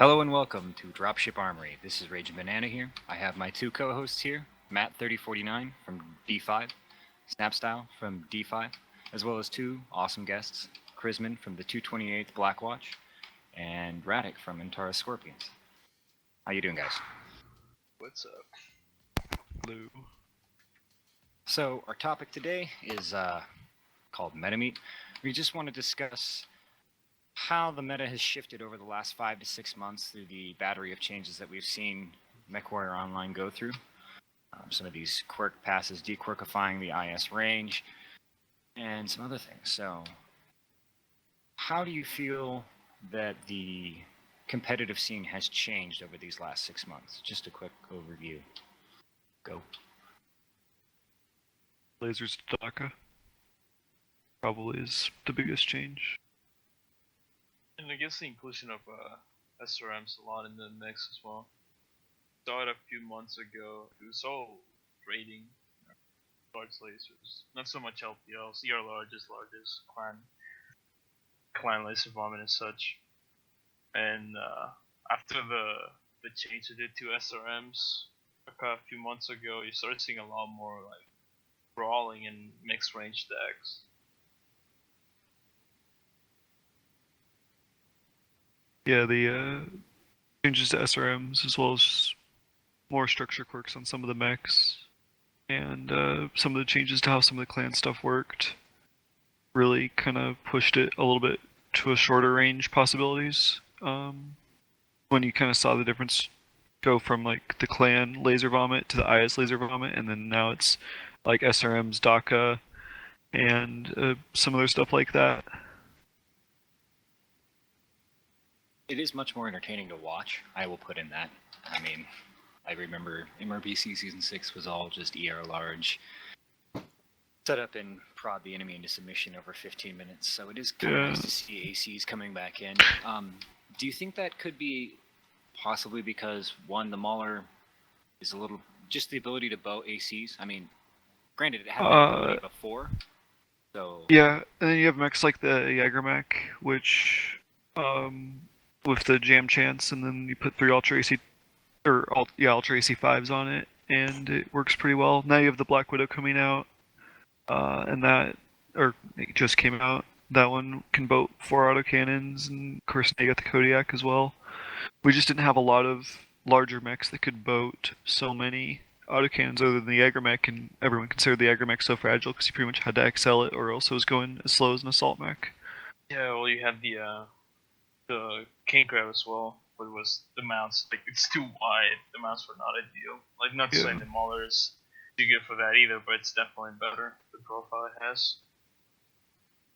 Hello and welcome to Dropship Armoury. This is RaginBanana here. I have my two co-hosts here, Matt3049 from D5, Snapstyle from D5, as well as two awesome guests, Chrisman from the 228th Blackwatch, and Radic from Antara Scorpions. How you doing, guys? What's up? Blue. So our topic today is called Metameat. We just want to discuss how the meta has shifted over the last 5 to 6 months through the battery of changes that we've seen MechWarrior Online go through. Some of these quirk passes dequirkifying the IS range, and some other things. So, how do you feel that the competitive scene has changed over these last 6 months? Just a quick overview. Go. Lasers to DACA probably is the biggest change. And I guess the inclusion of SRMs a lot in the mix as well. Saw it a few months ago. It was all raiding, large lasers. Not so much LPL. CR largest, clan laser vomit and such. And after the change they did to SRMs a few months ago, you started seeing a lot more like brawling and mixed range decks. Yeah, the changes to SRMs as well as more structure quirks on some of the mechs, and some of the changes to how some of the clan stuff worked really kind of pushed it a little bit to a shorter range possibilities. When you kind of saw the difference go from like the clan laser vomit to the IS laser vomit, and then now it's like SRMs, DACA, and some other stuff like that. It is much more entertaining to watch. I will put in that. I mean, I remember MRBC Season 6 was all just ER large. Set up and prod the enemy into submission over 15 minutes, so it is kind of nice to see ACs coming back in. Do you think that could be possibly because, one, the Mauler is a little... just the ability to bow ACs? I mean, granted, it had that ability before, so... Yeah, and then you have mechs like the Jagermech, which... with the jam chance, and then you put 3 Ultra AC Ultra AC 5s on it, and it works pretty well. Now you have the Black Widow coming out, and it just came out. That one can boat 4 autocannons, and of course now you got the Kodiak as well. We just didn't have a lot of larger mechs that could boat so many autocannons other than the Jagermech, and everyone considered the Jagermech so fragile because you pretty much had to excel it, or else it was going as slow as an assault mech. Yeah, well, you had the King Crab as well, but it was the mounts, like, it's too wide. The mounts were not ideal. Like, not to say the Mauler is too good for that either, but it's definitely better, the profile it has.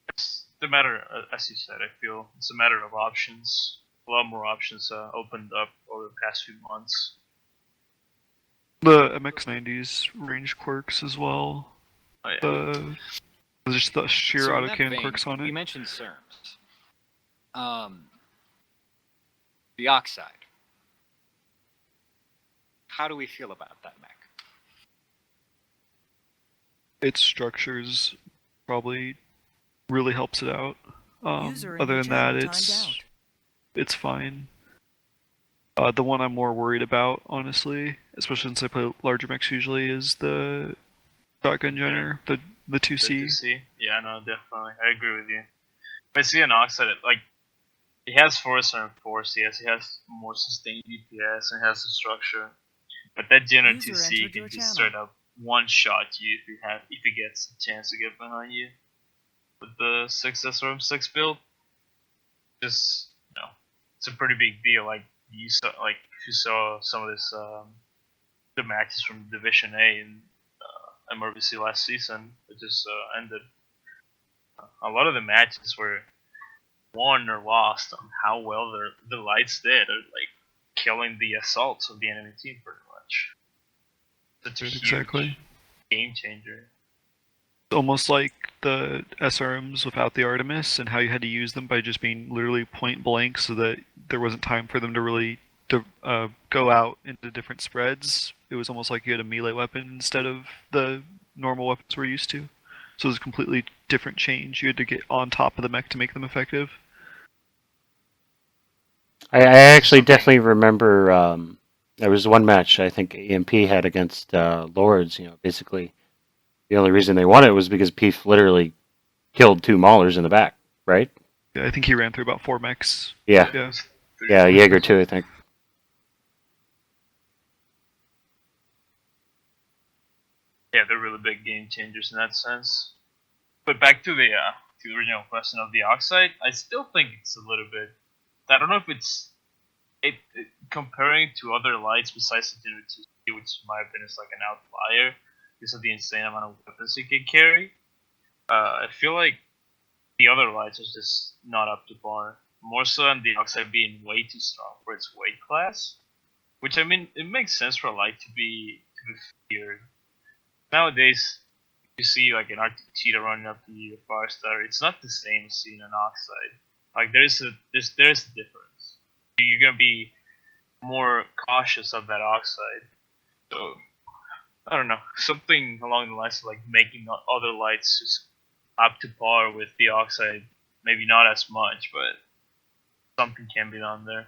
It's the matter, as you said, I feel it's a matter of options. A lot more options opened up over the past few months. The MX90's range quirks as well. Oh, yeah. Just the sheer so autocannon quirks on it. You mentioned CERMs. The Oxide. How do we feel about that mech? Its structures probably really helps it out. Other than that, it's fine. The one I'm more worried about, honestly, especially since I play larger mechs usually, is the Shotgun Gunner, the 2C. The 2C? Yeah, no, definitely. I agree with you. But see an Oxide, like, he has Force and Force, yes, he has more sustained DPS and has the structure. But that Jenner 2C can just straight up one-shot you if he gets a chance to get behind you. With the 6 SRM 6 build, just, it's a pretty big deal. Like, if you saw some of this, the matches from Division A in MRBC last season, it just ended. A lot of the matches were won or lost on how well the lights did, or like killing the assaults of the enemy team pretty much. Such a huge game changer. Almost like the SRMs without the Artemis, and how you had to use them by just being literally point blank, so that there wasn't time for them to really go out into different spreads. It was almost like you had a melee weapon instead of the normal weapons we're used to. So it was a completely different change. You had to get on top of the mech to make them effective. I actually definitely remember there was one match I think EMP had against Lords. Basically the only reason they won it was because Peef literally killed 2 Maulers in the back, right? Yeah, I think he ran through about 4 mechs. Yeah, Yeah. yeah, Jaeger too, I think. Yeah, they're really big game changers in that sense. But back to the original question of the oxide, I still think it's a little bit. I don't know if it's comparing to other lights besides the Dinner 2C, which in my opinion is like an outlier because of the insane amount of weapons it can carry. I feel like the other lights are just not up to par. More so than the oxide being way too strong for its weight class. Which I mean, it makes sense for a light to be feared. Nowadays, you see like an Arctic cheetah running up the fire starter. It's not the same as seeing an oxide. Like there's a difference. You're gonna be more cautious of that oxide. So I don't know, something along the lines of like making other lights just up to par with the oxide. Maybe not as much, but something can be done there.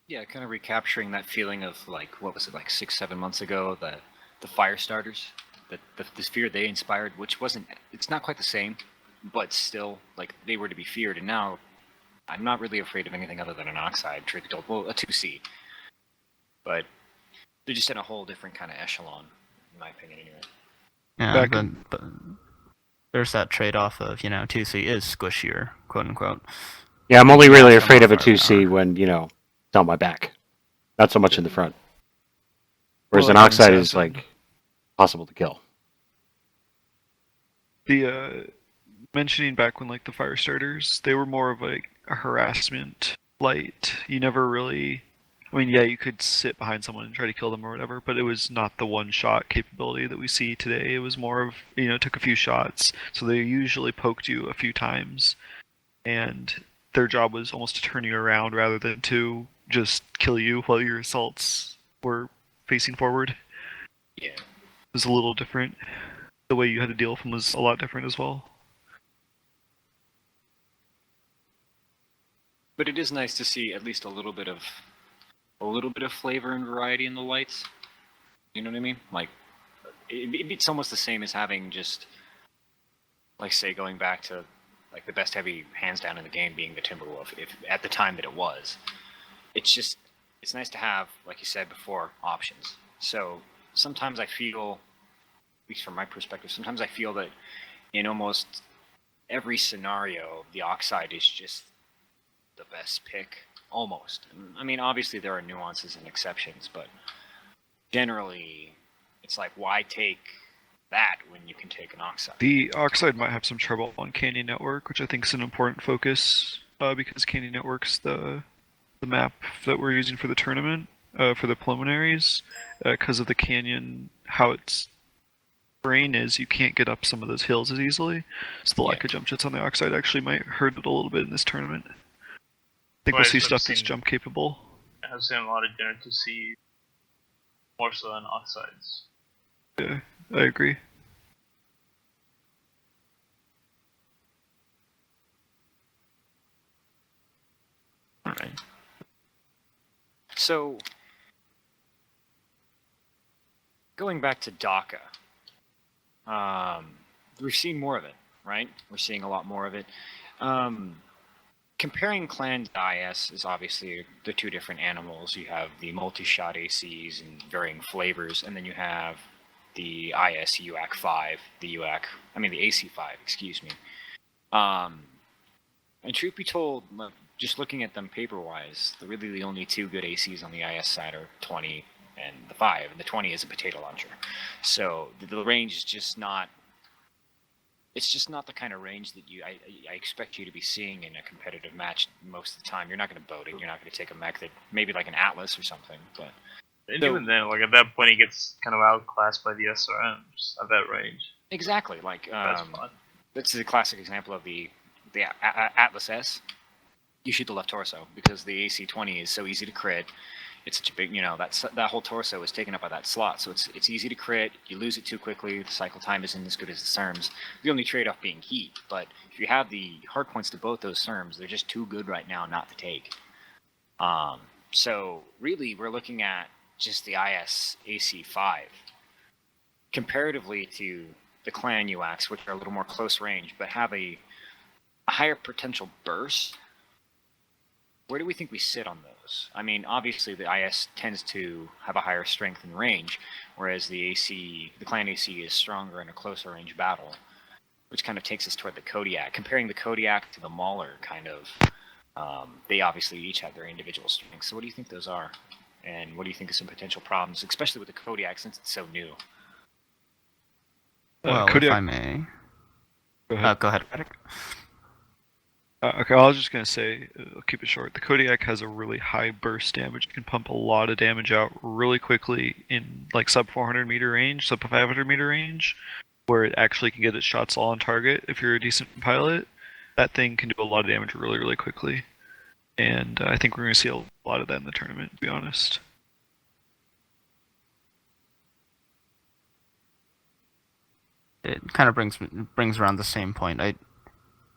Yeah, kind of recapturing that feeling of like what was it like 6-7 months ago, the fire starters, the fear they inspired, which wasn't, it's not quite the same, but still like they were to be feared. And now I'm not really afraid of anything other than an oxide trick, well, a 2C, but they're just in a whole different kind of echelon, in my opinion, anyway. Yeah, Back but there's that trade-off of 2C is squishier, quote unquote. Yeah, I'm only Yeah, really some afraid of a more 2C firepower. when, it's on my back. Not so much in the front. Whereas Well, an like oxide on is assassin. like possible to kill. The mentioning back when like the fire starters, they were more of like a harassment light. You never really. I mean, yeah, you could sit behind someone and try to kill them or whatever, but it was not the one-shot capability that we see today. It was more of, took a few shots. So they usually poked you a few times, and their job was almost to turn you around rather than to just kill you while your assaults were facing forward. Yeah. It was a little different. The way you had to deal with them was a lot different as well. But it is nice to see at least a little bit of flavor and variety in the lights. You know what I mean? Like it's almost the same as having just like say going back to like the best heavy hands down in the game being the Timberwolf, if at the time that it was. It's nice to have, like you said before, options. So sometimes I feel, at least from my perspective, sometimes I feel that in almost every scenario the oxide is just the best pick. Almost. I mean, obviously there are nuances and exceptions, but generally, it's like, why take that when you can take an oxide? The Oxide might have some trouble on Canyon Network, which I think is an important focus, because Canyon Network's the map that we're using for the tournament, for the preliminaries, because of the canyon, how its terrain is, you can't get up some of those hills as easily. So the lack of jump jets on the Oxide actually might hurt it a little bit in this tournament. I think we'll Right, see I've stuff that's seen- jump capable. I've seen a lot of Dinner 2C more so than oxides. Yeah, I agree. All right. So, going back to DACA, we've seen more of it, right? We're seeing a lot more of it. Comparing Clan to IS is obviously the two different animals. You have the multi-shot ACs and varying flavors, and then you have the IS UAC 5, the AC 5, excuse me. And truth be told, just looking at them paper-wise, really the only two good ACs on the IS side are 20 and the 5, and the 20 is a potato launcher. So the range is just not. It's just not the kind of range that I expect you to be seeing in a competitive match most of the time. You're not going to boat it. You're not going to take a mech that maybe like an Atlas or something. But And So- even then, like at that point, he gets kind of outclassed by the SRMs at that range. exactly, like That's fun. that's the classic example of the Atlas S. You shoot the left torso because the AC-20 is so easy to crit. It's such a big, that whole torso is taken up by that slot, so it's easy to crit. You lose it too quickly. The cycle time isn't as good as the SERMs. The only trade-off being heat. But if you have the hard points to both those SERMs, they're just too good right now not to take. So really, we're looking at just the IS AC5 comparatively to the Clan UACs, which are a little more close range, but have a higher potential burst. Where do we think we sit on those? I mean, obviously the IS tends to have a higher strength and range, whereas the Clan AC is stronger in a closer range battle, which kind of takes us toward the Kodiak. Comparing the Kodiak to the Mauler, kind of, they obviously each have their individual strengths. So what do you think those are? And what do you think of some potential problems, especially with the Kodiak since it's so new? Well, Kodiak, if I may. go ahead. Go ahead, Reddick. Okay, I was just gonna say, I'll keep it short. The Kodiak has a really high burst damage. It can pump a lot of damage out really quickly in like sub 400 meter range, sub 500 meter range, where it actually can get its shots all on target. If you're a decent pilot, that thing can do a lot of damage really, really quickly. And I think we're gonna see a lot of that in the tournament, to be honest. It kind of brings around the same point.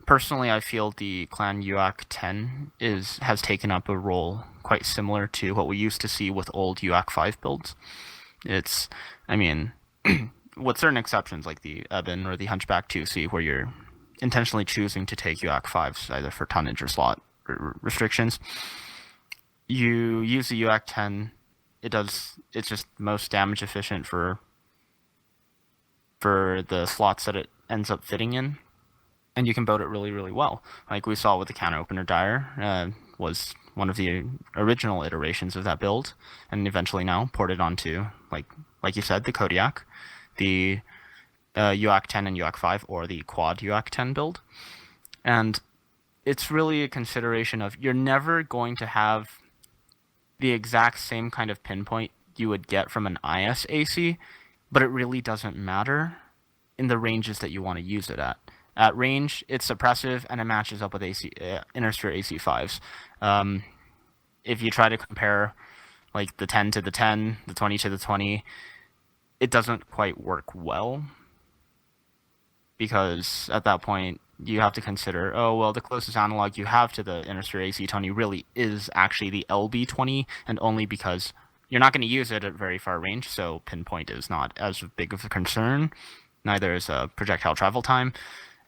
Personally, I feel the Clan UAC 10 has taken up a role quite similar to what we used to see with old UAC 5 builds. I mean, with certain exceptions like the Eben or the Hunchback 2C, where you're intentionally choosing to take UAC 5s either for tonnage or slot restrictions, you use the UAC 10. It's just most damage efficient for the slots that it ends up fitting in. And you can build it really, really well. Like we saw with the Counter Opener Dire, was one of the original iterations of that build, and eventually now ported onto, like you said, the Kodiak, the UAC 10 and UAC 5, or the quad UAC 10 build. And it's really a consideration of you're never going to have the exact same kind of pinpoint you would get from an IS AC, but it really doesn't matter in the ranges that you want to use it at. At range, it's suppressive and it matches up with inner sphere AC5s. If you try to compare like the 10 to the 10, the 20 to the 20, it doesn't quite work well. Because at that point, you have to consider, oh, well, the closest analog you have to the inner sphere AC20 really is actually the LB20, and only because you're not going to use it at very far range, so pinpoint is not as big of a concern. Neither is projectile travel time.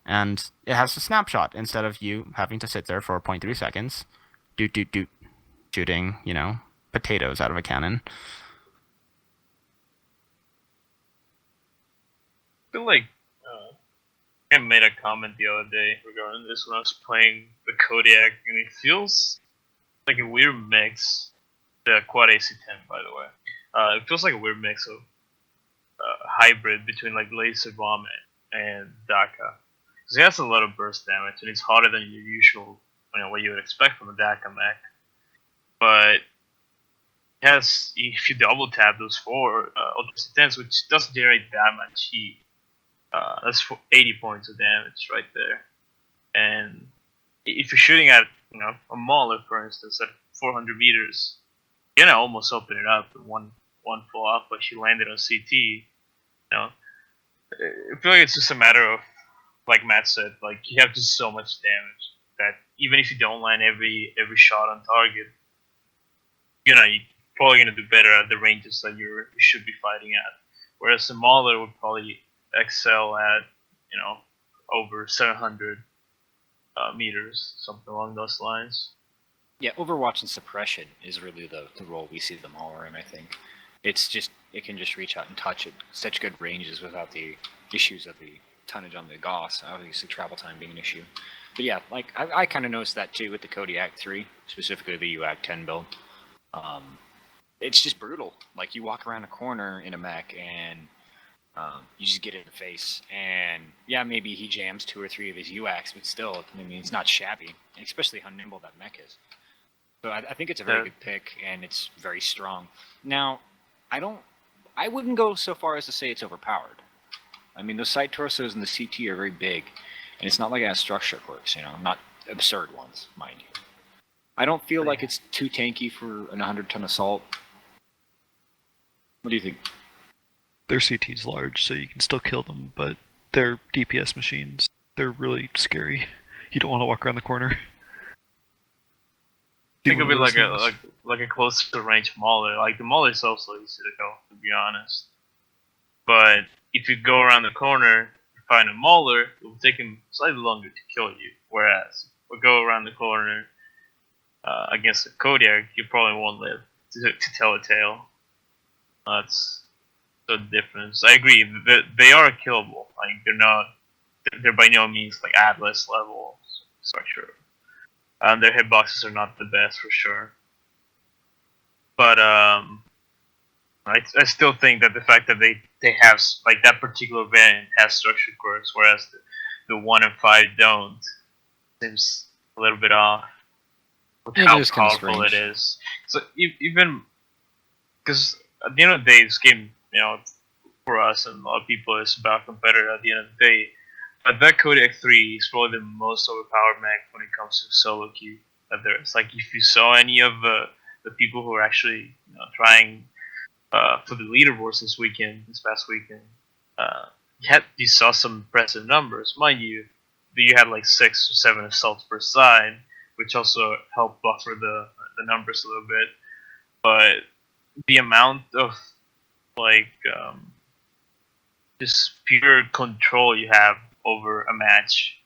And it has a snapshot instead of you having to sit there for 0.3 seconds, doot, shooting, potatoes out of a cannon. I feel like I made a comment the other day regarding this when I was playing the Kodiak, and it feels like a weird mix. The Quad AC10, by the way. It feels like a weird mix of hybrid between like Laser Bomb and Daka. Because it has a lot of burst damage, and it's harder than your usual, what you would expect from a Daka mech. But it has, if you double tap those four Ultra which doesn't generate that much heat, that's for 80 points of damage right there. And if you're shooting at, a Mauler, for instance, at 400 meters, you're gonna almost open it up with one full off, but she landed on CT. I feel like it's just a matter of, like Matt said, like you have just so much damage that even if you don't land every shot on target, you're probably gonna do better at the ranges that you should be fighting at. Whereas the Mauler would probably excel at, over 700 meters, something along those lines. Yeah, Overwatch and suppression is really the role we see the Mauler in, I think. It can just reach out and touch at such good ranges without the issues of the tonnage on the Gauss, obviously travel time being an issue. But yeah, like I kind of noticed that too with the Kodiak 3, specifically the UAC 10 build. It's just brutal. Like you walk around a corner in a mech and you just get it in the face. And yeah, maybe he jams 2 or 3 of his UACs, but still, I mean, it's not shabby, especially how nimble that mech is. So I think it's a very good pick, and it's very strong. Now, I wouldn't go so far as to say it's overpowered. I mean, those side torsos and the CT are very big, and it's not like it has structure quirks, not absurd ones, mind you. I don't feel like it's too tanky for an 100-ton assault. What do you think? Their CT's large, so you can still kill them, but they're DPS machines. They're really scary. You don't want to walk around the corner. Think of it like a things. like a closer range Mauler. Like the Mauler is also easy to kill, to be honest. But if you go around the corner, you find a Mauler, it will take him slightly longer to kill you. Whereas if we go around the corner against a Kodiak, you probably won't live to tell a tale. That's the difference. I agree. They are killable. Like they're by no means like Atlas level structure. Their hitboxes are not the best for sure. But I still think that the fact that they have like that particular variant has structured quirks, whereas the 1 and 5 don't, seems a little bit off with It how is kinda powerful it strange. is. So even because at the end of the day, this game, for us and a lot of people, is about competitor. At the end of the day, but that Kodiak 3 is probably the most overpowered mech when it comes to solo queue that there is. Like if you saw any of the people who are actually trying for the leaderboards this past weekend, you saw some impressive numbers. Mind you, you had like 6 or 7 assaults per side, which also helped buffer the numbers a little bit. But the amount of like just pure control you have over a match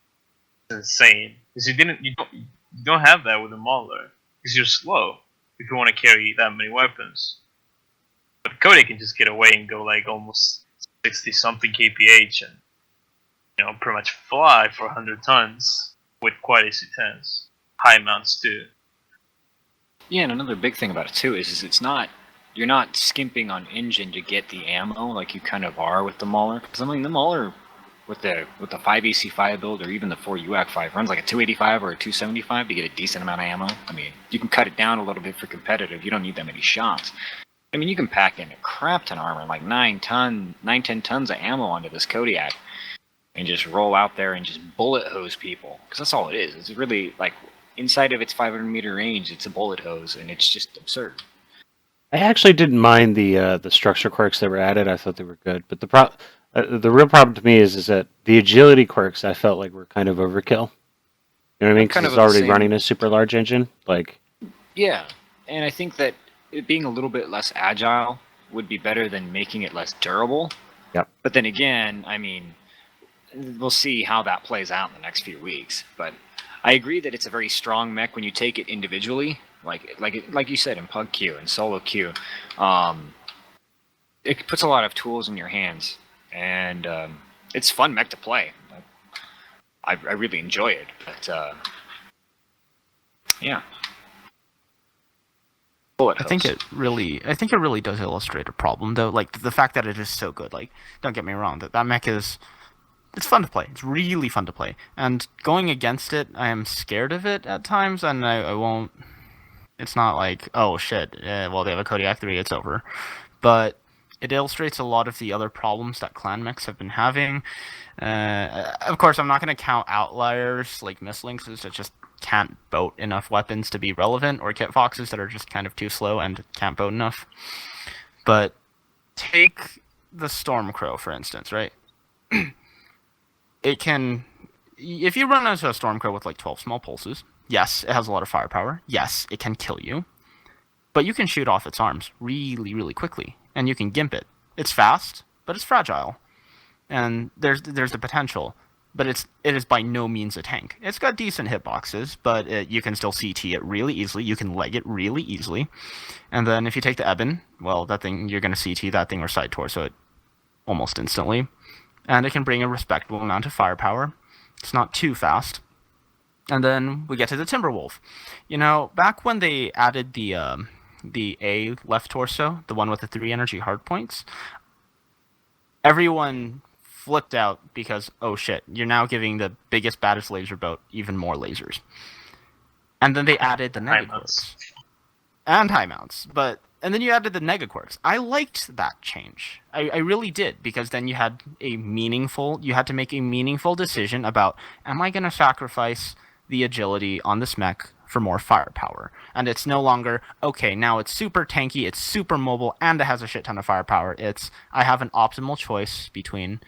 is insane. Because you don't have that with a Mauler. Because you're slow if you want to carry that many weapons. But Cody can just get away and go like almost 60 something kph and pretty much fly for 100 tons with quite AC-10s. High mounts too. Yeah, and another big thing about it too is you're not skimping on engine to get the ammo like you kind of are with the Mauler. Because I mean, the Mauler with the 5 AC5 build or even the 4 UAC 5 runs like a 285 or a 275 to get a decent amount of ammo. I mean, you can cut it down a little bit for competitive. You don't need that many shots. I mean, you can pack in a crap ton of armor, like 10 tons of ammo onto this Kodiak, and just roll out there and just bullet hose people. Because that's all it is. It's really like inside of its 500 meter range, it's a bullet hose, and it's just absurd. I actually didn't mind the structure quirks that were added. I thought they were good, but the real problem to me is that the agility quirks I felt like were kind of overkill. You know what I mean? Because Kind it's of the already same- running a super large engine. Like, Yeah, and I think that it being a little bit less agile would be better than making it less durable. Yep. But then again, I mean, we'll see how that plays out in the next few weeks. But I agree that it's a very strong mech when you take it individually, like you said in Pug Q and Solo Q. It puts a lot of tools in your hands, and it's fun mech to play. I really enjoy it, but yeah. Bullet I think hose. it really does illustrate a problem though. Like the fact that it is so good. Like, don't get me wrong, that mech it's fun to play. It's really fun to play. And going against it, I am scared of it at times, and I won't. It's not like, oh shit, well they have a Kodiak 3, it's over. But it illustrates a lot of the other problems that clan mechs have been having. Of course, I'm not going to count outliers like Mislinks that just can't boat enough weapons to be relevant, or Kit Foxes that are just kind of too slow and can't boat enough. But take the Stormcrow, for instance, right? It can... If you run into a Stormcrow with like 12 small pulses, yes, it has a lot of firepower. Yes, it can kill you. But you can shoot off its arms really, really quickly, and you can gimp it. It's fast, but it's fragile. And there's the potential, but it is by no means a tank. It's got decent hitboxes, but you can still CT it really easily. You can leg it really easily. And then if you take the Ebon, well, that thing, you're going to CT that thing or side torso it almost instantly. And it can bring a respectable amount of firepower. It's not too fast. And then we get to the Timberwolf. Back when they added the A left torso, the one with the 3 energy hardpoints, everyone flipped out because, oh shit, you're now giving the biggest, baddest laser boat even more lasers. And then they added the High Nega mounts. Quirks. And high mounts. And then you added the Nega Quirks. I liked that change. I really did, because then you had to make a meaningful decision about, am I going to sacrifice the agility on this mech for more firepower? And it's no longer, okay, now it's super tanky, it's super mobile, and it has a shit ton of firepower. I have an optimal choice between,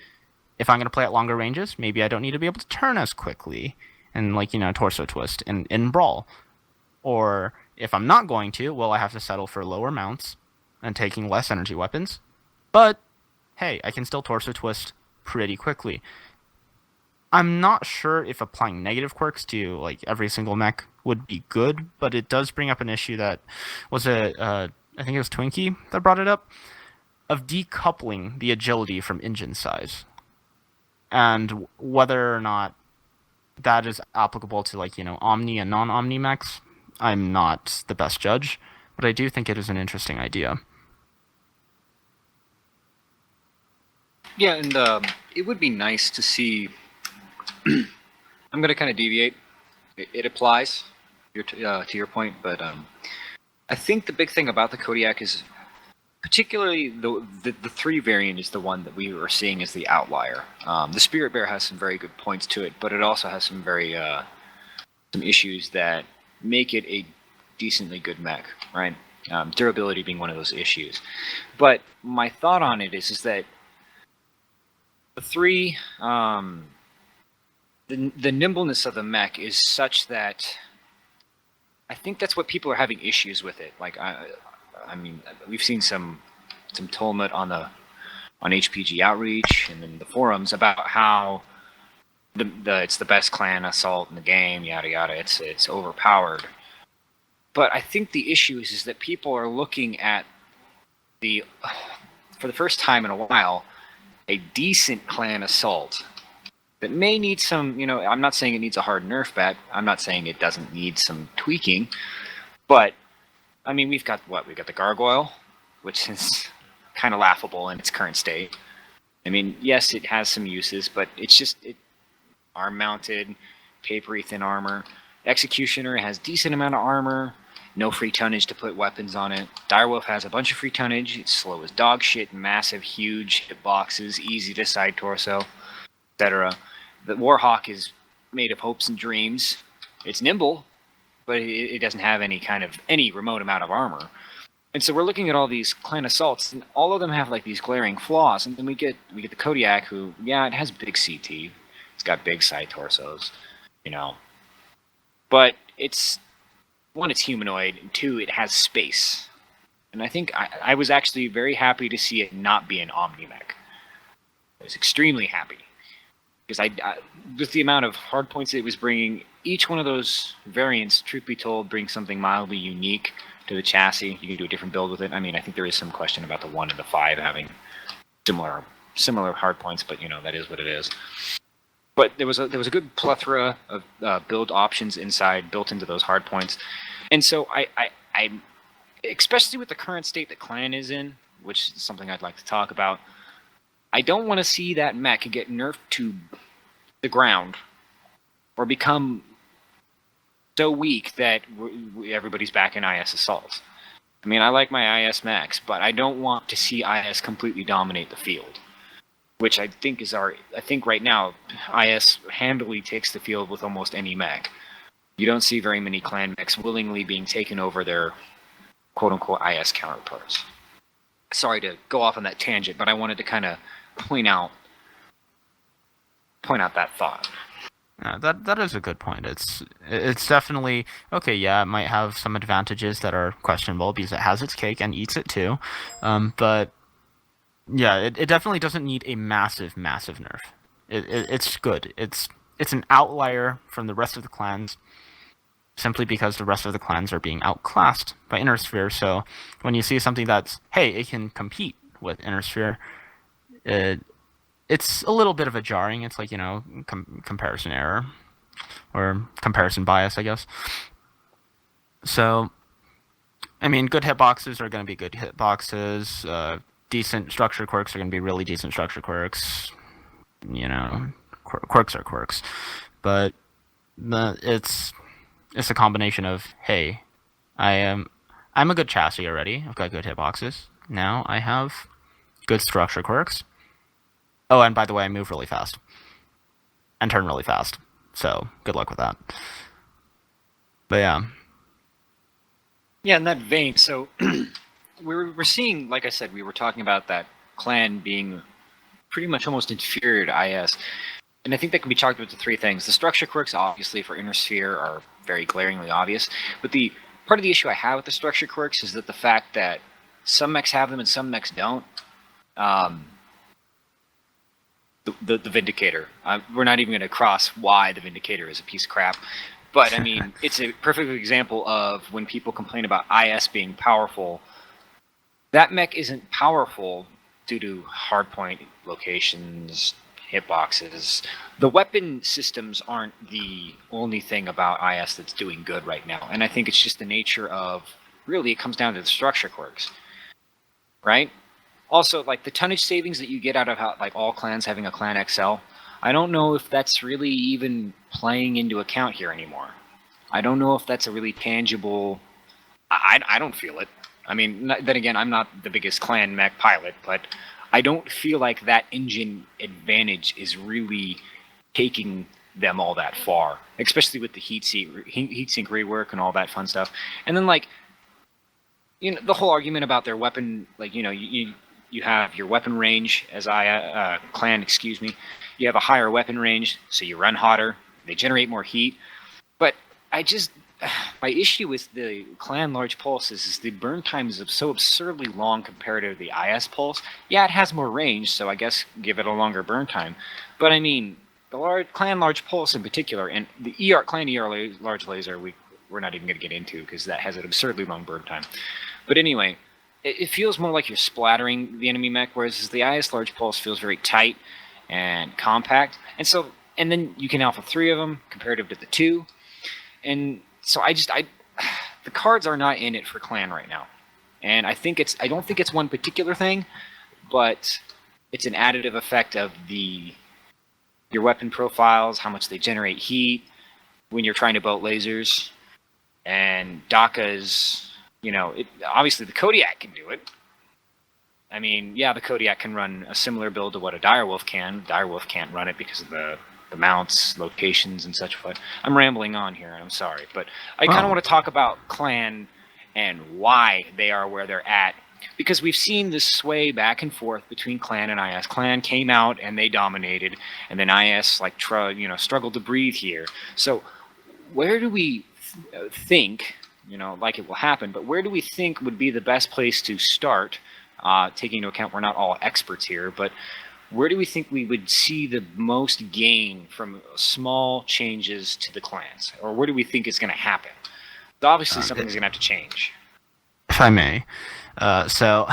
if I'm going to play at longer ranges, maybe I don't need to be able to turn as quickly and torso twist in Brawl. Or If I'm not going to, well, I have to settle for lower mounts and taking less energy weapons. But hey, I can still torso twist pretty quickly. I'm not sure if applying negative quirks to like every single mech would be good, but it does bring up an issue that was I think it was Twinkie that brought it up, of decoupling the agility from engine size, and whether or not that is applicable to like Omni and non-Omni mechs. I'm not the best judge, but I do think it is an interesting idea. Yeah, and it would be nice to see. I'm going to kind of deviate. It applies to your point, but I think the big thing about the Kodiak is, particularly the 3 variant is the one that we were seeing as the outlier. The Spirit Bear has some very good points to it, but it also has some very some issues that make it a decently good mech, right? Durability being one of those issues. But my thought on it is that the 3, the nimbleness of the mech is such that I think that's what people are having issues with it. Like I mean, we've seen some tumult on HPG Outreach and in the forums about how it's the best clan assault in the game, yada yada. It's overpowered. But I think the issue is that people are looking at for the first time in a while, a decent clan assault that may need some, I'm not saying it needs a hard nerf back. I'm not saying it doesn't need some tweaking. But, I mean, we've got the Gargoyle, which is kind of laughable in its current state. I mean, yes, it has some uses, but it's just arm-mounted, papery thin armor. Executioner has decent amount of armor, no free tonnage to put weapons on it. Direwolf has a bunch of free tonnage. It's slow as dog shit, massive, huge hitboxes, easy to side torso, etc. The Warhawk is made of hopes and dreams. It's nimble, but it doesn't have any remote amount of armor. And so we're looking at all these clan assaults, and all of them have like these glaring flaws. And then we get the Kodiak, who, yeah, it has big CT, it's got big side torsos, but it's 1, it's humanoid, and 2, it has space. And I think I was actually very happy to see it not be an Omni-Mech. I was extremely happy. Because with the amount of hard points it was bringing, each one of those variants, truth be told, brings something mildly unique to the chassis. You can do a different build with it. I mean, I think there is some question about the 1 and the 5 having similar hard points, but that is what it is. But there was a good plethora of build options built into those hard points, and so I especially with the current state that Clan is in, which is something I'd like to talk about. I don't want to see that mech get nerfed to the ground or become so weak that everybody's back in IS assaults. I mean, I like my IS mechs, but I don't want to see IS completely dominate the field, which I think right now, IS handily takes the field with almost any mech. You don't see very many clan mechs willingly being taken over their quote-unquote IS counterparts. Sorry to go off on that tangent, but I wanted to kind of point out that thought. That is a good point. It's definitely okay. Yeah, it might have some advantages that are questionable because it has its cake and eats it too. But yeah, it definitely doesn't need a massive nerf. It's good. It's an outlier from the rest of the clans, simply because the rest of the clans are being outclassed by Inner Sphere. So when you see something that's, hey, it can compete with Inner Sphere, it's a little bit of a jarring. It's like, comparison error or comparison bias, I guess. So, I mean, good hitboxes are going to be good hitboxes. Decent structure quirks are going to be really decent structure quirks. Quirks are quirks. But it's a combination of, hey, I'm a good chassis already. I've got good hitboxes. Now I have good structure quirks. Oh, and by the way, I move really fast. And turn really fast. So, good luck with that. But yeah. Yeah, in that vein, so we're seeing, like I said, we were talking about that clan being pretty much almost inferior to IS. And I think that can be chalked up to 3 things. The structure quirks, obviously, for Inner Sphere are very glaringly obvious. But the part of the issue I have with the structure quirks is that the fact that some mechs have them and some mechs don't. The Vindicator. We're not even going to cross why the Vindicator is a piece of crap. But, I mean, it's a perfect example of when people complain about IS being powerful. That mech isn't powerful due to hardpoint locations, hitboxes. The weapon systems aren't the only thing about IS that's doing good right now. And I think it's just the nature of, really, it comes down to the structure quirks. Right? Also, like, the tonnage savings that you get out of like all clans having a clan XL, I don't know if that's really even playing into account here anymore. I don't know if that's a really tangible... I don't feel it. I mean, then again, I'm not the biggest clan mech pilot, but I don't feel like that engine advantage is really taking them all that far, especially with the heatsink rework and all that fun stuff. And then, like, you know, the whole argument about their weapon, like, you know, you have your weapon range as clan, excuse me. You have a higher weapon range, so you run hotter. They generate more heat. But my issue with the clan large pulses is the burn time is so absurdly long compared to the IS pulse. Yeah, it has more range, so I guess give it a longer burn time. But I mean, the clan large pulse in particular, and the clan large laser, we're not even going to get into because that has an absurdly long burn time. But anyway, it feels more like you're splattering the enemy mech, whereas the IS large pulse feels very tight and compact. And then you can alpha 3 of them comparative to the 2. And so the cards are not in it for clan right now. And I don't think it's one particular thing, but it's an additive effect of your weapon profiles, how much they generate heat when you're trying to boat lasers. And DACA's, you know, obviously the Kodiak can do it. I mean, yeah, the Kodiak can run a similar build to what a Direwolf can. Direwolf can't run it because of the mounts, locations, and such. But I'm rambling on here, and I'm sorry. But I kind of want to talk about clan and why they are where they're at. Because we've seen this sway back and forth between clan and IS. Clan came out and they dominated, and then IS struggled to breathe here. So where do we think, like it will happen, but where do we think would be the best place to start, taking into account we're not all experts here, but where do we think we would see the most gain from small changes to the clans? Or where do we think it's going to happen? Obviously, something's going to have to change. If I may. So,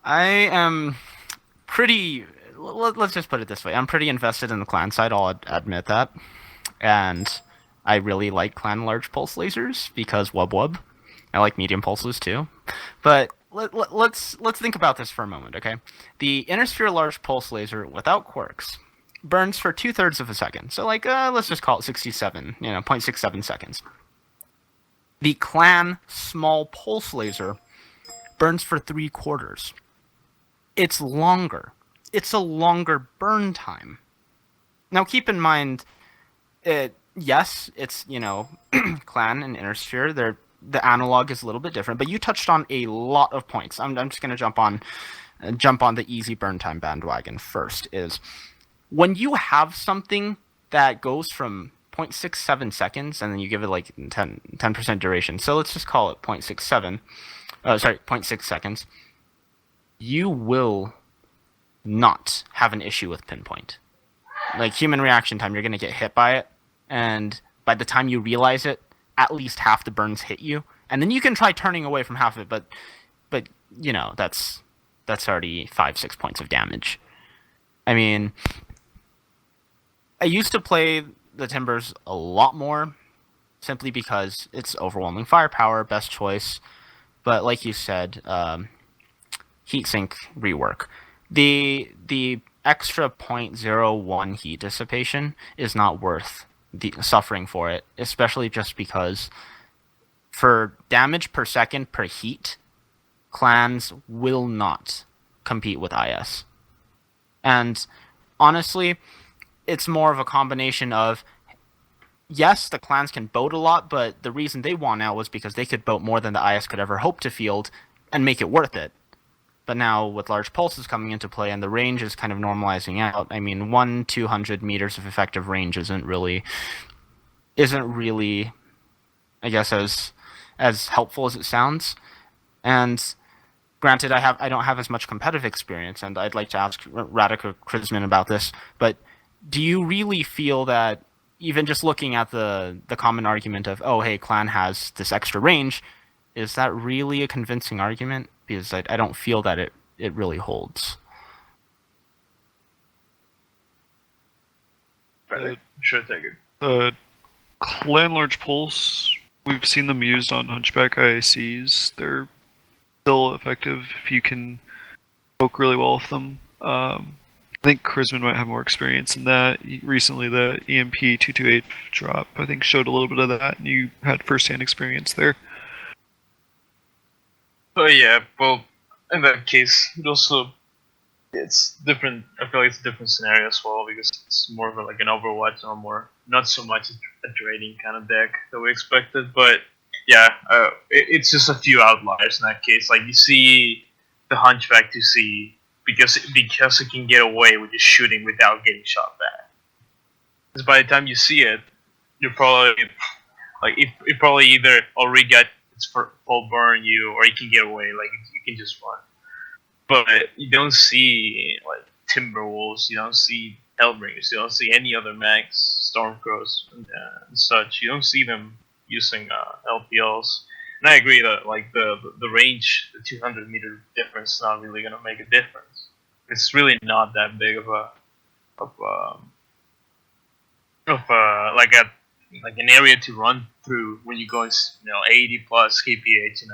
I am pretty... Let's just put it this way. I'm pretty invested in the clan side, I'll admit that. And I really like clan large pulse lasers, because wub. I like medium pulses, too. But let's think about this for a moment, okay? The Innersphere large pulse laser without quirks burns for 2/3 of a second. So, let's just call it 0.67 seconds. The clan small pulse laser burns for 3/4. It's longer. It's a longer burn time. Now, keep in mind, yes, it's, clan and Innersphere, the analog is a little bit different, but you touched on a lot of points. I'm just going to jump on the easy burn time bandwagon first. Is when you have something that goes from 0.67 seconds and then you give it 10% duration. So let's just call it 0.6 seconds. You will not have an issue with pinpoint. Like human reaction time, you're going to get hit by it, and by the time you realize it, at least half the burns hit you, and then you can try turning away from half of it, but that's already 5-6 points of damage. I mean, I used to play the Timbers a lot more, simply because it's overwhelming firepower, best choice, but like you said, heatsink rework. The extra 0.01 heat dissipation is not worth the suffering for it, especially just because for damage per second per heat, clans will not compete with IS. And honestly, it's more of a combination of, yes, the clans can boat a lot, but the reason they won out was because they could boat more than the IS could ever hope to field and make it worth it. But now, with large pulses coming into play and the range is kind of normalizing out, I mean, 200 meters of effective range isn't really, I guess, as as helpful as it sounds. And granted, I don't have as much competitive experience, and I'd like to ask Radic or Chrisman about this. But do you really feel that even just looking at the common argument of, oh, hey, clan has this extra range, is that really a convincing argument? Because I don't feel that it really holds. Sure, take it. The Clan Large Pulse, we've seen them used on Hunchback IACs. They're still effective if you can poke really well with them. I think Chrisman might have more experience in that. Recently, the EMP 228 drop, I think, showed a little bit of that, and you had first-hand experience there. Oh yeah, well, in that case, it's different. I feel like it's a different scenario as well because it's more of like an Overwatch or more not so much a trading kind of deck that we expected. But yeah, it's just a few outliers in that case. Like you see the Hunchback to see because it can get away with just shooting without getting shot back. Because by the time you see it, you're probably like it probably either already got its full burn you or it can get away. Like you can just run. But you don't see like Timberwolves, you don't see Hellbringers, you don't see any other max Stormcrows and such. You don't see them using LPLs. And I agree that like the range, the 200-meter difference, is not really gonna make a difference. It's really not that big of like an area to run through when you go 80 plus kph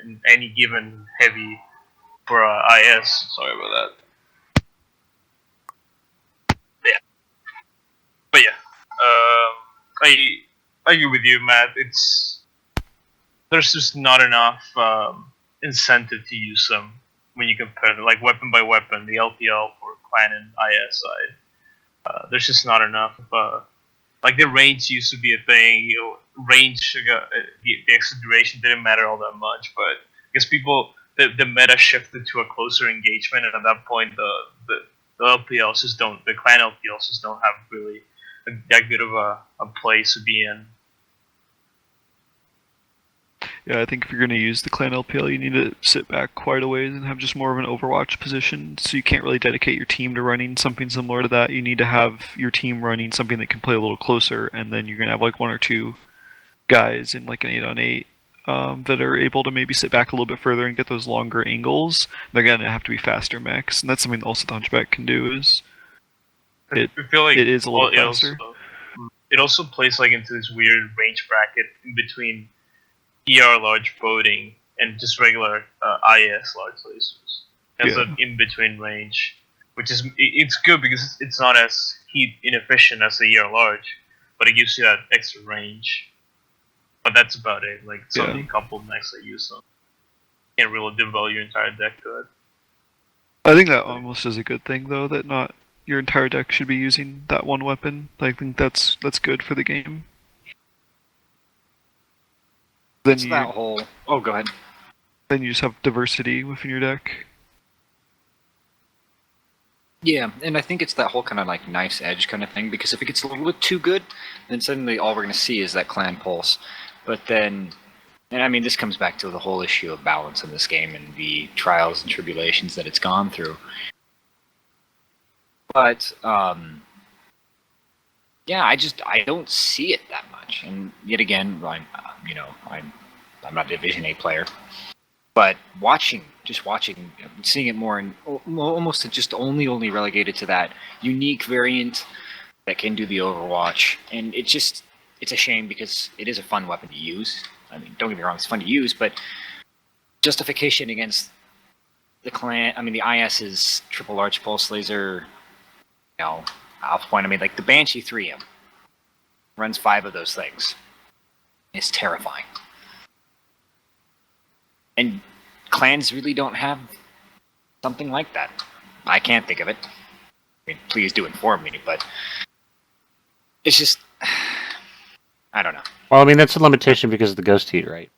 in any given heavy. For IS, sorry about that. But yeah, I agree with you, Matt. There's just not enough incentive to use them when you compare like weapon by weapon, the LPL for clan and IS side. There's just not enough. Like the range used to be a thing. Range, the extra duration didn't matter all that much, but because the meta shifted to a closer engagement, and at that point, the LPLs just don't, the clan LPLs just don't have really that good of a place to be in. Yeah, I think if you're going to use the clan LPL, you need to sit back quite a ways and have just more of an Overwatch position. So you can't really dedicate your team to running something similar to that. You need to have your team running something that can play a little closer, and then you're going to have like one or two guys in like an 8-on-8 that are able to maybe sit back a little bit further and get those longer angles. They're going to have to be faster mechs, and that's something also the Hunchback can do. I feel like it is a little faster. It also plays like into this weird range bracket in between ER large boating and just regular IS large lasers. It's an in-between range, which is it's good because it's not as heat inefficient as the ER large, but it gives you that extra range. But that's about it. Like it's only a couple of mechs that use them. Can't really devote your entire deck to it. I think that almost is a good thing though, that not your entire deck should be using that one weapon. I think that's good for the game. Then that whole. Oh, go ahead. Then you just have diversity within your deck. Yeah, and I think it's that whole kind of like nice edge kind of thing, because if it gets a little bit too good, then suddenly all we're going to see is that clan pulse. But then, and I mean, this comes back to the whole issue of balance in this game and the trials and tribulations that it's gone through. But, yeah, I don't see it that much. And yet again, I'm not a Division 8 player. But seeing it more and almost just only relegated to that unique variant that can do the Overwatch, and it's a shame because it is a fun weapon to use. I mean, don't get me wrong, it's fun to use, but justification against the clan. I mean, the IS's triple large pulse laser, Alpha Point. I mean, like the Banshee 3M runs 5 of those things. It's terrifying. And clans really don't have something like that. I can't think of it. I mean, please do inform me, but it's just, I don't know. Well, I mean, that's a limitation because of the ghost heat, right?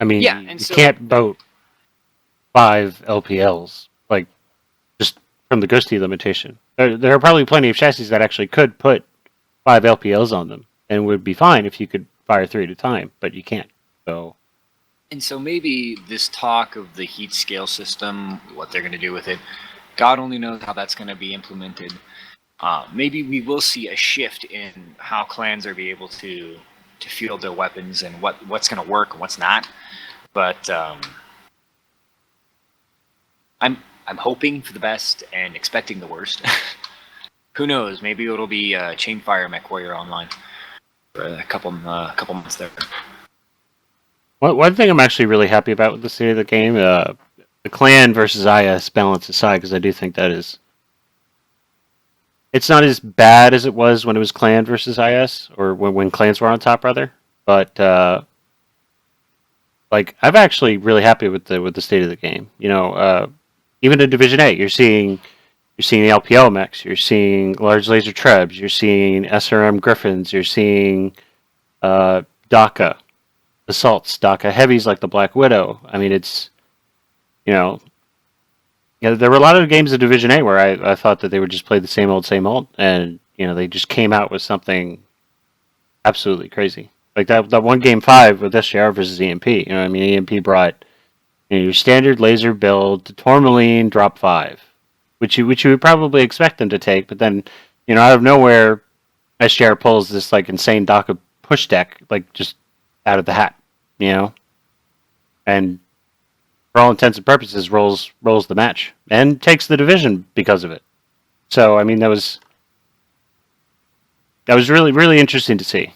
I mean, yeah, you can't vote 5 LPLs, like, just from the ghost heat limitation. There are probably plenty of chassis that actually could put 5 LPLs on them, and would be fine if you could fire 3 at a time, but you can't. So And so maybe this talk of the heat scale system, what they're going to do with it, God only knows how that's going to be implemented. Maybe we will see a shift in how clans are be able to field their weapons and what's going to work and what's not. But I'm hoping for the best and expecting the worst. Who knows? Maybe it'll be Chainfire MechWarrior Online for a couple months there. one thing I'm actually really happy about with the state of the game, the clan versus IS balance aside, because I do think that is. It's not as bad as it was when it was clan versus IS, or when clans were on top, rather. But like, I'm actually really happy with the state of the game. You know, even in Division 8, you're seeing the LPL mechs, you're seeing large laser trebs, you're seeing SRM Griffins, you're seeing DACA assaults, DACA heavies like the Black Widow. I mean, it's, you know, there were a lot of games of Division 8 where I thought that they would just play the same old, and, you know, they just came out with something absolutely crazy. Like that one game 5 with SJR versus EMP. You know, I mean, EMP brought, you know, your standard laser build to Tourmaline drop 5, which you would probably expect them to take, but then, you know, out of nowhere, SJR pulls this like insane DACA push deck, like just out of the hat, you know, and for all intents and purposes rolls the match and takes the division because of it. So I mean, that was really, really interesting to see.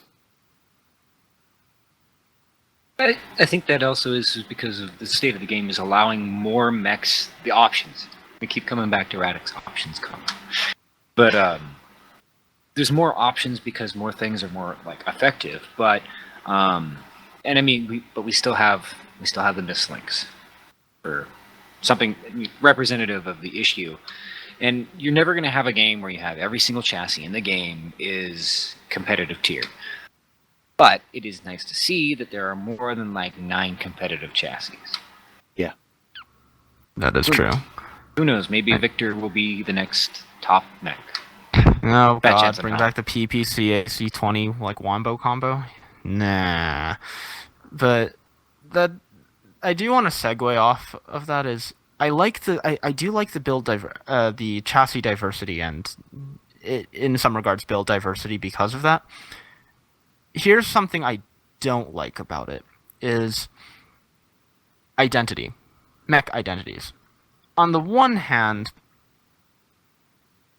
I think that also is because of the state of the game is allowing more mechs the options. We keep coming back to Radix options come, but there's more options because more things are more like effective. But and I mean, we still have the mislinks for something representative of the issue. And you're never going to have a game where you have every single chassis in the game is competitive tier. But it is nice to see that there are more than like 9 competitive chassis. Yeah. That is true. Who knows? Maybe Victor will be the next top mech. No, Bad God, chance I'm bring not. back the PPC AC20 like wombo combo. Nah. But that I do want to segue off of that is I do like the build the chassis diversity and in some regards build diversity because of that. Here's something I don't like about it is identity. Mech identities. On the one hand,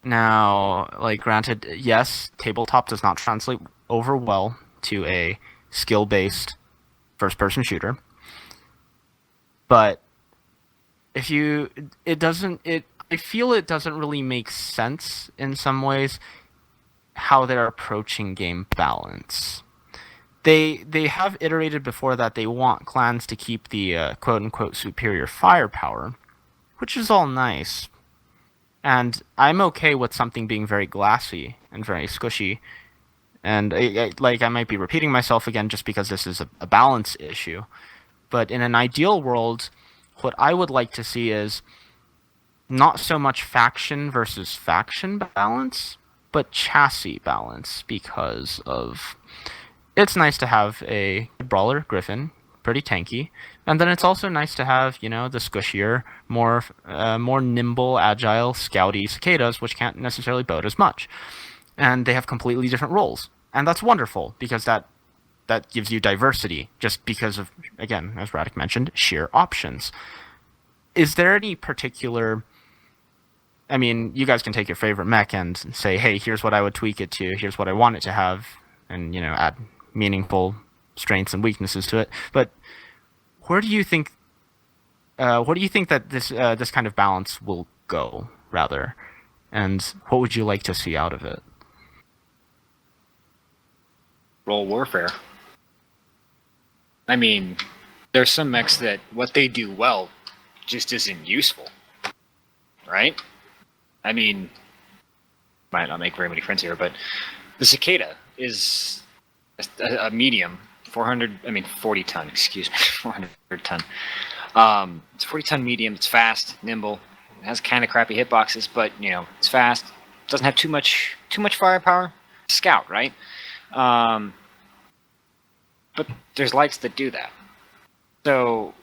now, like, granted, yes, tabletop does not translate over well to a skill-based first-person shooter. But I feel it doesn't really make sense in some ways how they're approaching game balance. They have iterated before that they want clans to keep the quote-unquote superior firepower, which is all nice. And I'm okay with something being very glassy and very squishy. And I might be repeating myself again just because this is a balance issue. But in an ideal world, what I would like to see is not so much faction versus faction balance, but chassis balance, because of it's nice to have a brawler Griffin, pretty tanky, and then it's also nice to have, you know, the squishier, more nimble, agile, scouty cicadas, which can't necessarily boat as much, and they have completely different roles, and that's wonderful because that gives you diversity, just because of, again, as Radic mentioned, sheer options. Is there any particular... I mean, you guys can take your favorite mech and say, hey, here's what I would tweak it to, here's what I want it to have, and, you know, add meaningful strengths and weaknesses to it. But where do you think that this kind of balance will go, rather? And what would you like to see out of it? Role warfare. I mean, there's some mechs that what they do well just isn't useful, right? I mean, might not make very many friends here, but the cicada is a medium, 40 ton, excuse me, 400 ton. It's a 40 ton medium. It's fast, nimble. It has kind of crappy hitboxes, but you know, it's fast. Doesn't have too much firepower. Scout, right? But there's lights that do that. So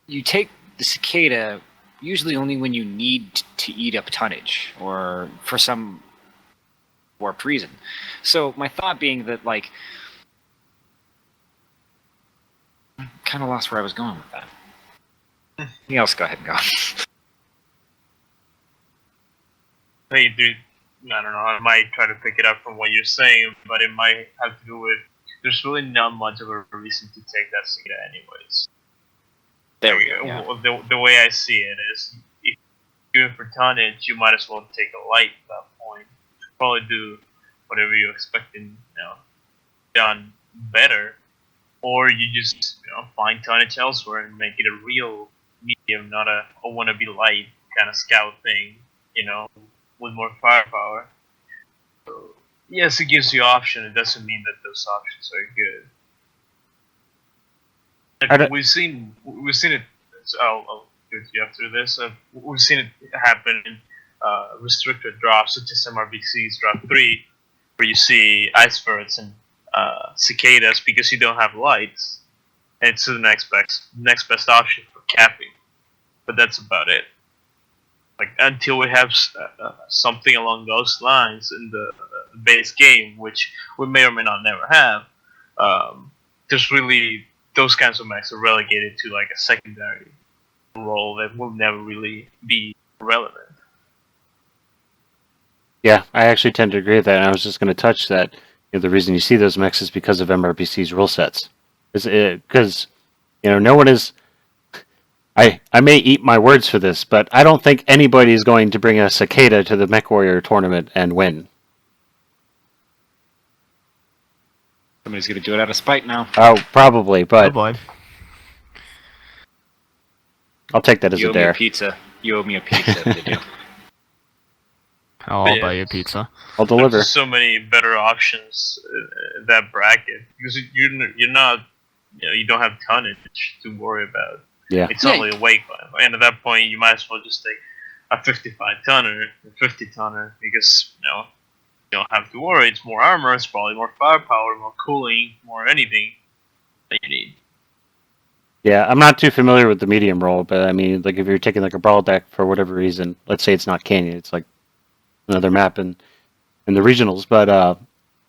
you take the cicada usually only when you need to eat up tonnage or for some warped reason. So my thought being that, like, I kind of lost where I was going with that. Anything else? Go ahead and go. Hey, dude, I don't know. I might try to pick it up from what you're saying, but it might have to do with there's really not much of a reason to take that cicada anyways. There we go. Yeah. The way I see it is, if you're doing for tonnage, you might as well take a light at that point. Probably do whatever you're expecting, done better, or you just find tonnage elsewhere and make it a real medium, not a wannabe light kind of scout thing, with more firepower. So, yes, it gives you option. It doesn't mean that those options are good. Like, we've seen it. I'll get you after this. We've seen it happen in restricted drops, such as MRBC's drop 3, where you see ice birds and cicadas because you don't have lights, and it's the next best option for capping. But that's about it. Like, until we have something along those lines in the base game, which we may or may not never have, there's really those kinds of mechs are relegated to like a secondary role that will never really be relevant. Yeah, I actually tend to agree with that. And I was just going to touch that. The reason you see those mechs is because of MRPC's rule sets. Because no one is. I may eat my words for this, but I don't think anybody is going to bring a cicada to the MechWarrior tournament and win. Somebody's going to do it out of spite now. Oh, probably, but Oh boy. I'll take that as You a owe me dare. a pizza. You owe me a pizza if you do. I'll buy you a pizza. I'll deliver. There's so many better options in that bracket because you're not, you don't have tonnage to worry about. Yeah. It's only a weight climb, and at that point you might as well just take a 55 tonner, a 50 tonner, because you don't have to worry. It's more armor, it's probably more firepower, more cooling, more anything that you need. Yeah, I'm not too familiar with the medium role, but I mean, like if you're taking like a brawl deck for whatever reason, let's say it's not Canyon, it's like another map in the regionals, but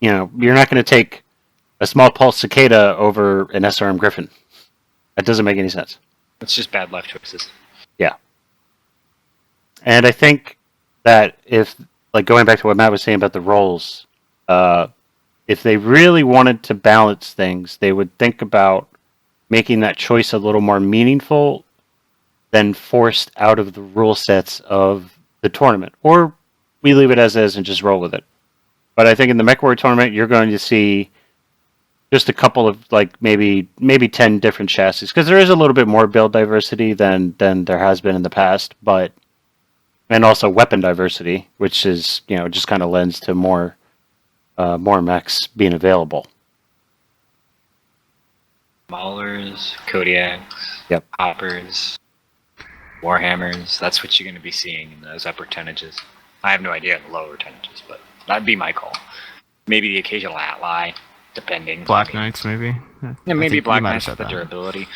you're not going to take a small pulse cicada over an SRM Griffin. That doesn't make any sense. It's just bad life choices. Yeah. And I think that if, like going back to what Matt was saying about the roles, if they really wanted to balance things, they would think about making that choice a little more meaningful than forced out of the rule sets of the tournament. Or we leave it as is and just roll with it. But I think in the MechWarrior tournament, you're going to see just a couple of like maybe 10 different chassis, because there is a little bit more build diversity than there has been in the past, and also weapon diversity, which is just kind of lends to more mechs being available. Maulers, Kodiaks, Yep. Hoppers, Warhammers. That's what you're going to be seeing in those upper tonnages. I have no idea in the lower tonnages, but that'd be my call. Maybe the occasional Ally, depending. Black Knights, maybe. Yeah, maybe Black might have Knights said with the that. durability.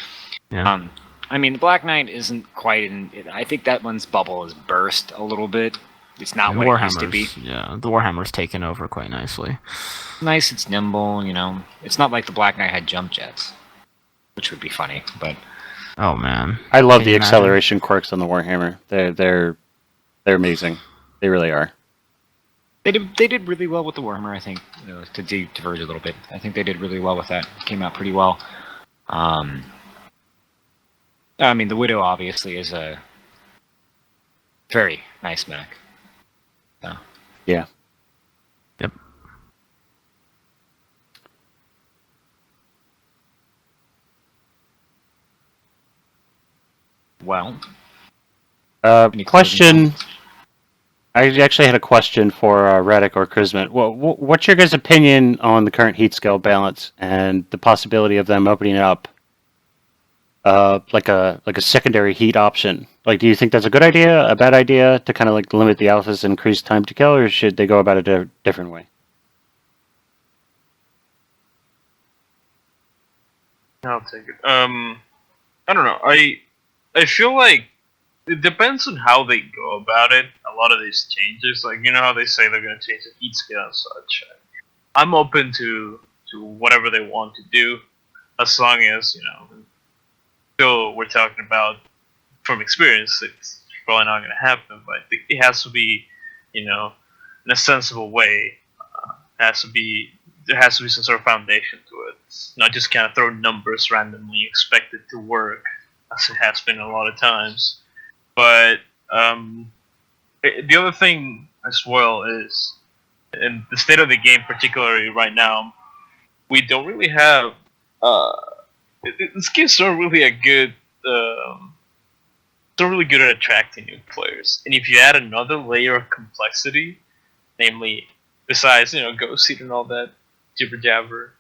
Yeah. I mean, the Black Knight isn't quite in. I think that one's bubble has burst a little bit. It's not And what it used to be. Yeah, the Warhammer's taken over quite nicely. Nice, it's nimble. It's not like the Black Knight had jump jets, which would be funny. But Oh man. I love Can the you imagine? acceleration quirks on the Warhammer. They're amazing. They really are. they did really well with the Warhammer. I think to diverge a little bit. I think they did really well with that. It came out pretty well. I mean, the Widow obviously is a very nice mech. So. Yeah. Yep. Well, any closing Question. thoughts? I actually had a question for Radic or Chrismet. What's your guys' opinion on the current heat scale balance and the possibility of them opening up like a secondary heat option? Like, do you think that's a good idea, a bad idea to kind of like limit the alphas and increase time to kill, or should they go about it a different way? I'll take it. I don't know. I feel like it depends on how they go about it. A lot of these changes, like you know how they say they're going to change the heat scale and such. I'm open to whatever they want to do, as long as still we're talking about from experience. It's probably not going to happen, but it has to be, you know, in a sensible way. Has to be There has to be some sort of foundation to it. It's not just kind of throw numbers randomly, expect it to work, as it has been a lot of times. But the other thing as well is, in the state of the game, particularly right now, we don't really have. This game's not really a good. It's not really good at attracting new players. And if you add another layer of complexity, namely, besides Ghost Seed and all that jibber jabber,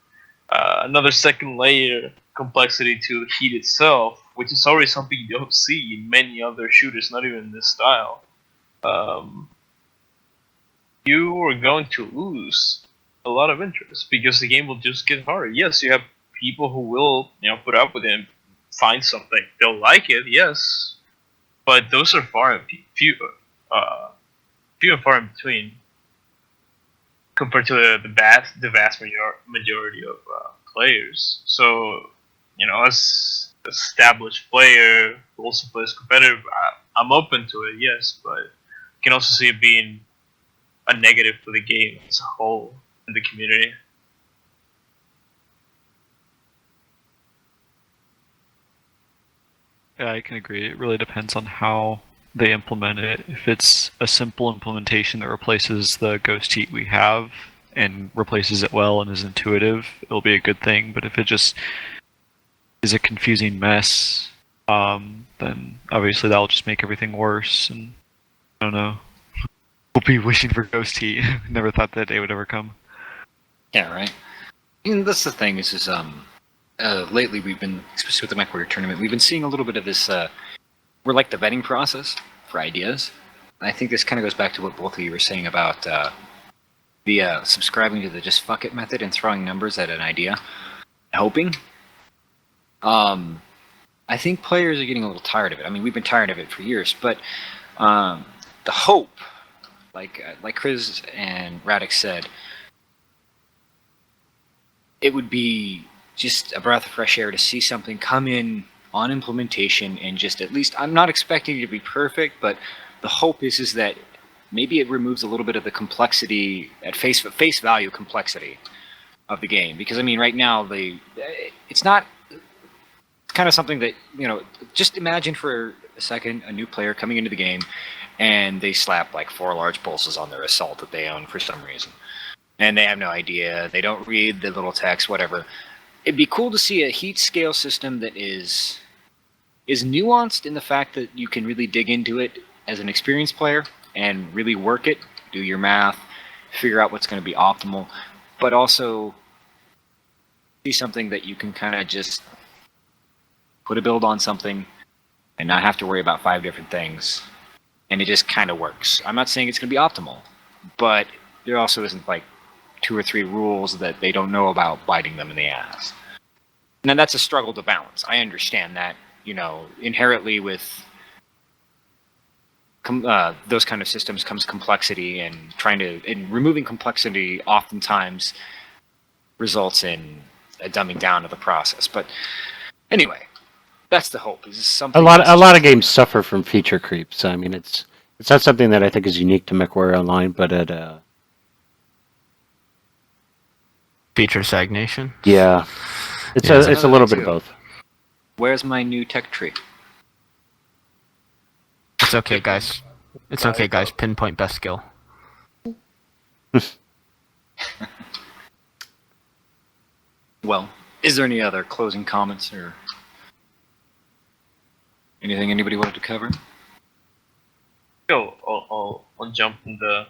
another second layer complexity to the heat itself, which is already something you don't see in many other shooters, not even in this style. You are going to lose a lot of interest because the game will just get harder. Yes, you have people who will put up with it and find something. They'll like it, yes, but those are few and far in between compared to the vast majority of players. So, as established player who also plays competitive, I'm open to it, yes, but you can also see it being a negative for the game as a whole in the community. Yeah, I can agree. It really depends on how they implement it. If it's a simple implementation that replaces the ghost heat we have and replaces it well and is intuitive, it'll be a good thing. But if it just is a confusing mess, then obviously that'll just make everything worse. And I don't know. We'll be wishing for ghost heat. Never thought that day would ever come. Yeah, right. And that's the thing is lately we've been, especially with the MechWarrior tournament, we've been seeing a little bit of this. We're like the vetting process for ideas. And I think this kind of goes back to what both of you were saying about the subscribing to the just fuck it method and throwing numbers at an idea, hoping. I think players are getting a little tired of it. I mean, we've been tired of it for years, but the hope, like Chris and Radix said, it would be just a breath of fresh air to see something come in on implementation and just at least, I'm not expecting it to be perfect, but the hope is that maybe it removes a little bit of the complexity at face value complexity of the game. Because I mean, right now it's not. It's kind of something that just imagine for a second a new player coming into the game, and they slap like 4 large pulses on their assault that they own for some reason, and they have no idea. They don't read the little text, whatever. It'd be cool to see a heat scale system that is nuanced in the fact that you can really dig into it as an experienced player and really work it, do your math, figure out what's going to be optimal, but also see something that you can kind of just put a build on something and not have to worry about 5 different things, and it just kind of works. I'm not saying it's going to be optimal, but there also isn't like 2 or 3 rules that they don't know about biting them in the ass. And that's a struggle to balance. I understand that, inherently with those kind of systems comes complexity, and removing complexity oftentimes results in a dumbing down of the process. But anyway, that's the hope. Is something A lot of games suffer from feature creeps. I mean, it's not something that I think is unique to MechWarrior Online, but Feature stagnation. yeah, it's Yeah, a little bit of both. Where's my new tech tree? It's okay, guys. It's okay, guys. Pinpoint best skill. Well, is there any other closing comments or anything anybody wanted to cover? I'll jump into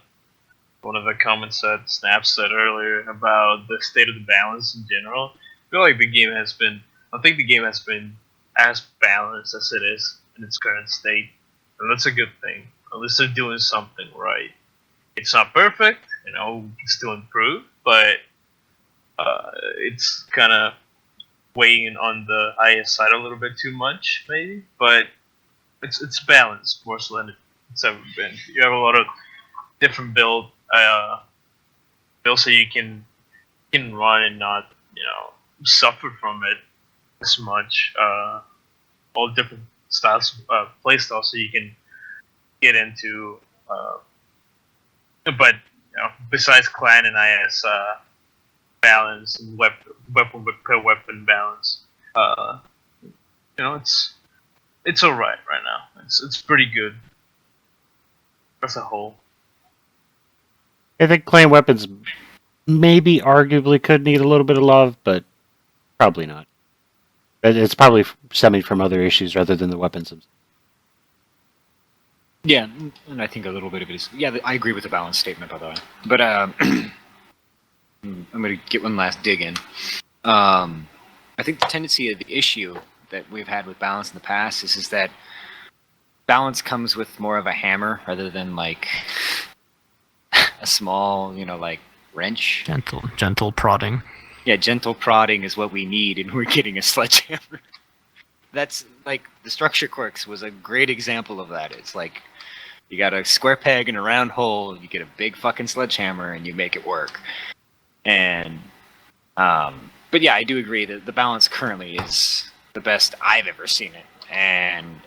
one of the comments that Snap said earlier about the state of the balance in general. I feel like I think the game has been as balanced as it is in its current state, and that's a good thing. At least they're doing something right. It's not perfect, we can still improve, but it's kind of weighing on the IS side a little bit too much, maybe. But it's balanced more so than it's ever been. You have a lot of different builds, so you can run and not suffer from it as much. All different styles, play styles, so you can get into. But besides clan and IS balance and weapon per weapon balance, it's alright right now. It's pretty good as a whole. I think clan weapons maybe arguably could need a little bit of love, but probably not. It's probably stemming from other issues rather than the weapons themselves. Yeah, and I think a little bit of it is. Yeah, I agree with the balance statement, by the way. But I'm going to get one last dig in. I think the tendency of the issue that we've had with balance in the past is that balance comes with more of a hammer rather than like a small, like wrench. Gentle prodding. Yeah, gentle prodding is what we need, and we're getting a sledgehammer. That's like the structure quirks was a great example of that. It's like you got a square peg in a round hole, you get a big fucking sledgehammer, and you make it work. And but yeah, I do agree that the balance currently is the best I've ever seen it, and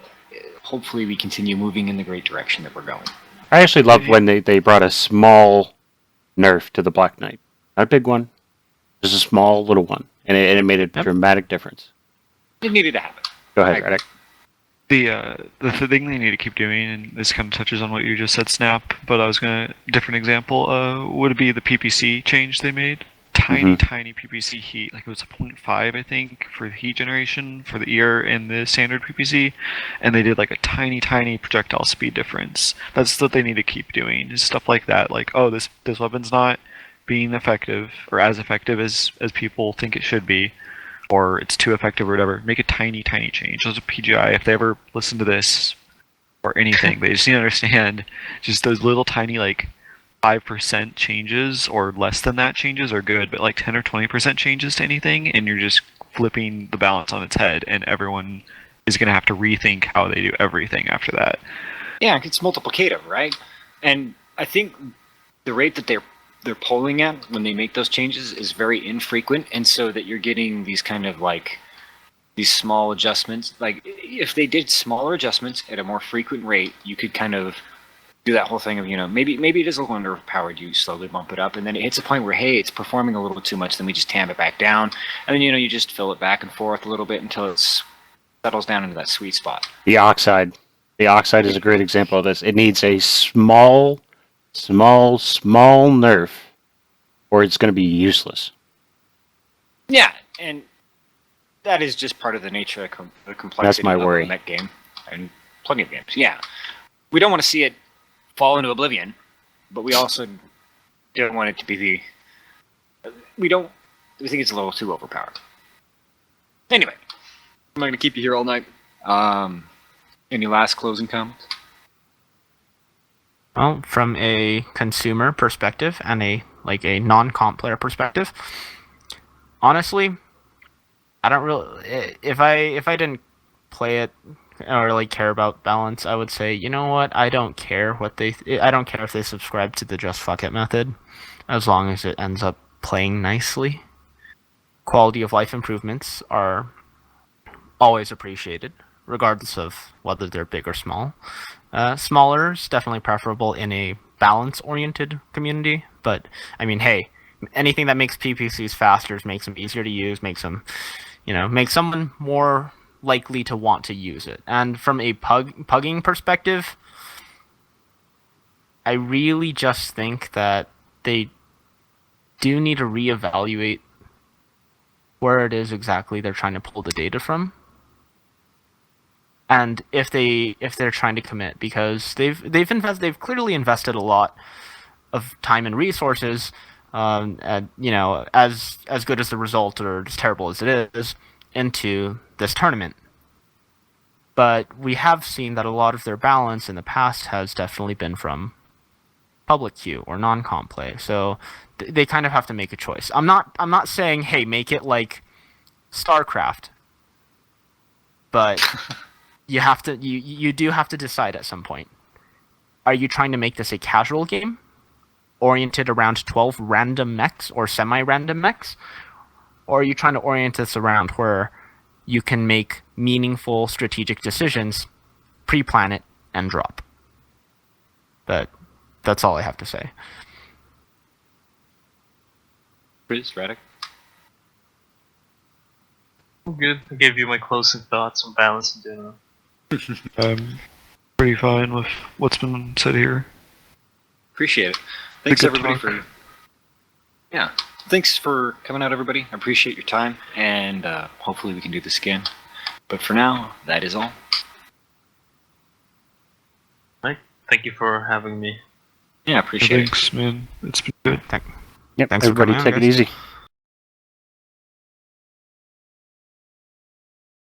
hopefully we continue moving in the great direction that we're going. I actually loved when they brought a small nerf to the Black Knight. Not a big one, just a small little one, and it made a dramatic difference. It needed to happen. Go ahead, Radek. The thing they need to keep doing, and this kind of touches on what you just said, Snap, but I was going to, different example, would be the PPC change they made. Tiny PPC heat, like it was a 0.5, I think, for the heat generation, for the ear and the standard PPC, and they did like a tiny projectile speed difference. That's what they need to keep doing, is stuff like that, like, oh, this weapon's not being effective, or as effective as people think it should be, or it's too effective or whatever. Make a tiny change. Those are PGI. If they ever listen to this or anything, they just need to understand just those little tiny 5% changes or less than that changes are good, but 10 or 20% changes to anything, and you're just flipping the balance on its head, and everyone is going to have to rethink how they do everything after that. Yeah, it's multiplicative, right? And I think the rate that they're polling at when they make those changes is very infrequent, and so that you're getting these kind of these small adjustments. Like if they did smaller adjustments at a more frequent rate, you could kind of do that whole thing of maybe it is a little underpowered. You slowly bump it up, and then it hits a point where hey, it's performing a little too much. Then we just tamp it back down, and then you just fill it back and forth a little bit until it settles down into that sweet spot. The oxide is a great example of this. It needs a small nerf, or it's going to be useless. Yeah, and that is just part of the nature of the complexity That's my worry. Of that game, and plenty of games. Yeah, we don't want to see it fall into oblivion, but we also don't want it to be we think it's a little too overpowered. Anyway, I'm not going to keep you here all night. Any last closing comments? Well, from a consumer perspective and a non-comp player perspective, honestly, I don't really. If I didn't play it or really care about balance, I would say, you know what? I don't care I don't care if they subscribe to the just fuck it method, as long as it ends up playing nicely. Quality of life improvements are always appreciated, regardless of whether they're big or small. Smaller is definitely preferable in a balance-oriented community, but I mean, hey, anything that makes PPCs faster, makes them easier to use, makes them, makes someone more likely to want to use it. And from a pugging perspective, I really just think that they do need to reevaluate where it is exactly they're trying to pull the data from. And if they're trying to commit, because they've clearly invested a lot of time and resources, and as good as the result or as terrible as it is, into this tournament. But we have seen that a lot of their balance in the past has definitely been from public queue or non-comp play. So they kind of have to make a choice. I'm not saying, hey, make it like StarCraft, but you do have to decide at some point. Are you trying to make this a casual game, oriented around 12 random mechs or semi-random mechs, or are you trying to orient this around where you can make meaningful strategic decisions, pre-plan it, and drop? But that's all I have to say. Chris, Radek? I'm good. I gave you my closing thoughts on balance in general. I'm pretty fine with what's been said here. Appreciate it. Thanks Good everybody talk. for. Yeah. Thanks for coming out, everybody. I appreciate your time, and hopefully we can do this again. But for now, that is all. Right. Thank you for having me. Yeah, I appreciate it. Thanks, man. It's been good. Yep, Thanks for everybody coming on, take it guys. easy.